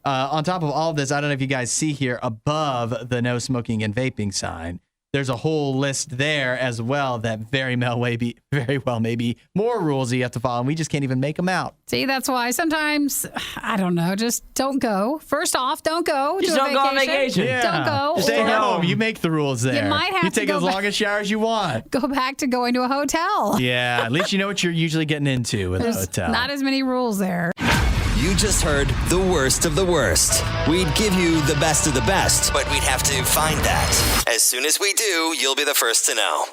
on top of all of this, I don't know if you guys see here above the no smoking and vaping sign. There's a whole list there as well that very well may be more rules that you have to follow, and we just can't even make them out. See, that's why sometimes, I don't know, just don't go. First off, don't go. Just don't go on vacation. Yeah. Don't go. Stay home. You make the rules there. You might have to take as long a shower as you want. Go back to going to a hotel. Yeah, at least you know what you're usually getting into with a hotel. Not as many rules there. You just heard the worst of the worst. We'd give you the best of the best, but we'd have to find that. As soon as we do, you'll be the first to know.